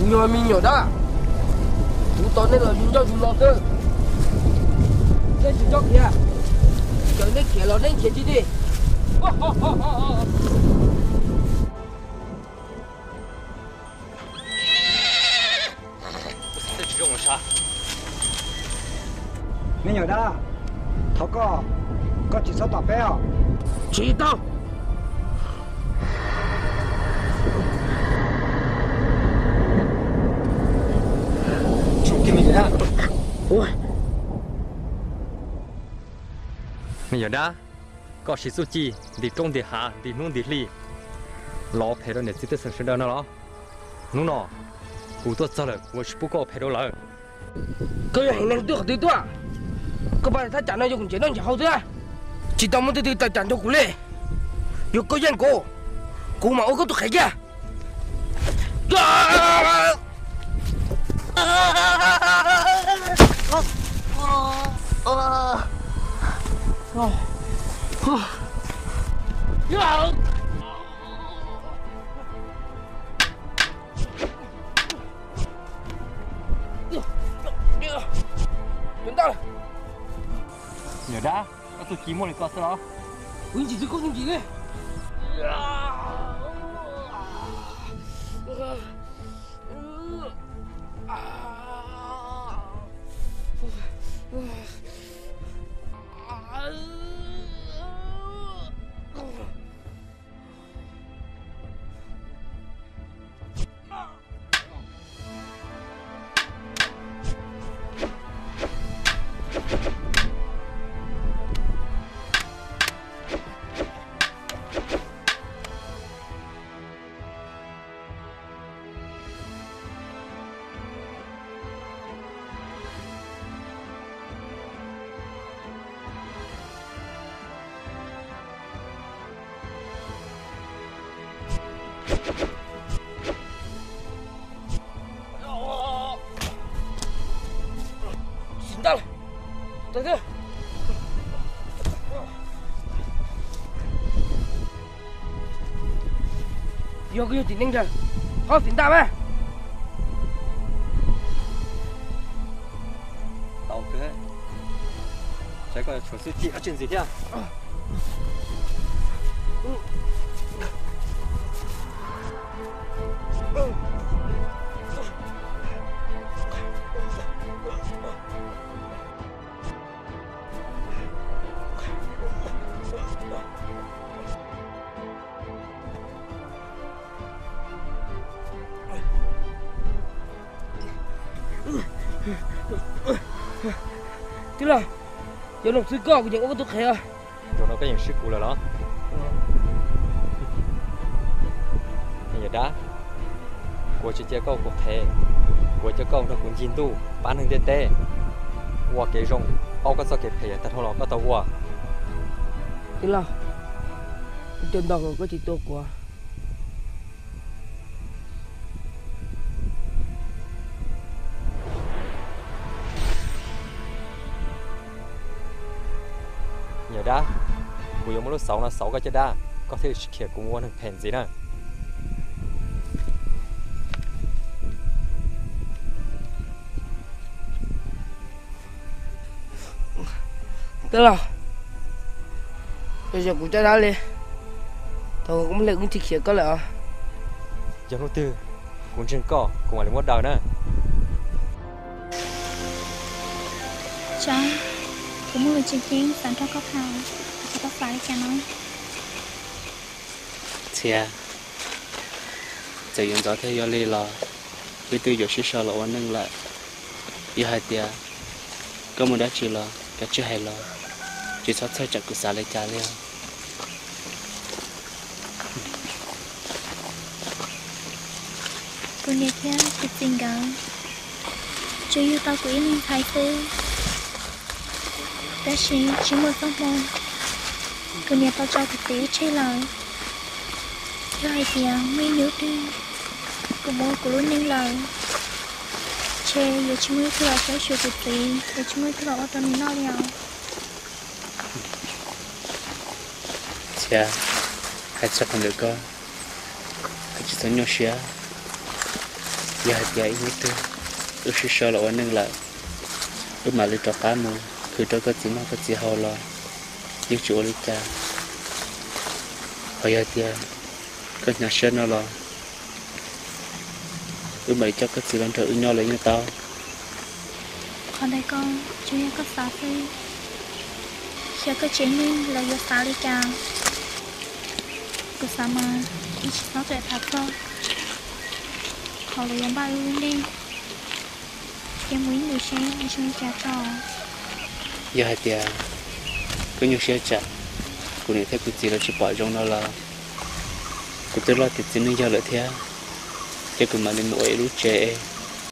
Nhiều mình nhiều đó. Chú tao nên là chúng cho chúng nó cơ. Nên chúng cho kìa. Chờ nên kìa nó nên kìa chứ đi.这只中了啥？ 没有的，头个几手打背啊？知道。出给没人啊？喂， ไม่有的，ก็สิสุจีดีตรงดีหาดีนู่นดีลีรอเพลเนี่ยจิตสังเสริญนะเหรอนู่นน่ะกูตัวเจริญ我是不够เพล了。个人很能对好对多。个把他讲到就很简单就好的。知道么的对他讲到过来，有个人过，过嘛我个都开个。准到了。有的，要做寂寞的告诉了。我几只够你几个？到了，在这。有个有顶顶着，好顶大呗。到个，这个厨师机还真是的。对了，有种水果，我讲我都开啊。有那个人事故了咯。你đã，我直接告国台，我就告他滚进度，把能点带，我给用，我个做给赔，他头脑个到我。对了，真到我只多过。Nhớ đã, bây giờ một lúc sáu là sáu cái chết đã, có thể khiển cùng mua được phèn gì nè. Tức là bây giờ cũng cho ra đi, tôi cũng lấy cũng chỉ khiển có lẽ. Giờ nó từ, cũng trên cỏ, cũng phải một đầu nữa. Chào. Cũng người chơi chiến sản cho có thao cho có phải cho nó Chà giờ gió thấy gió lì lò với tôi giờ sẽ sợ là oan nâng lại giờ hai tia có một đá chỉ lò cái chưa hay lò chỉ sót sai chặt của xã lại trả liền cô nghe theo cái tình cảm chưa yêu tao của em thay tư đã chỉ một phong môn cô nghe tao cho thực tế chơi lời cho hai tiếng mới nhớ đi cô bố của luôn nên lời chơi giờ chỉ mới thừa cái sự thực tế giờ chỉ mới thừa tao mình nói nhau chà hãy chấp nhận được cơ cái chỉ sống nhau xia giờ hạt vậy như thế tôi sẽ sợ làวันนึงlại tôi mà lấy cho cá mùคือtôi có chỉ nó có chỉ hao lo nhưng chủ lấy cha hồi giờ thì cái nhà sơn nó lo tôi mà cho cái chỉ lần thử nhau lấy như tao còn đây con chú nhà có sao phi khi có chuyện nên là do sao đi chào cứ sao mà ít nó sẽ thật thôi họ là giống bao nhiêu đi em muốn người xem đi xem cha cho giờ hạt thì cứ nhiều xe chặt cô này thấy cái gì là chỉ bỏ trong nó là cô tôi lo thì chỉ nên giờ lại thế chứ cứ mà lên nổi lúc trẻ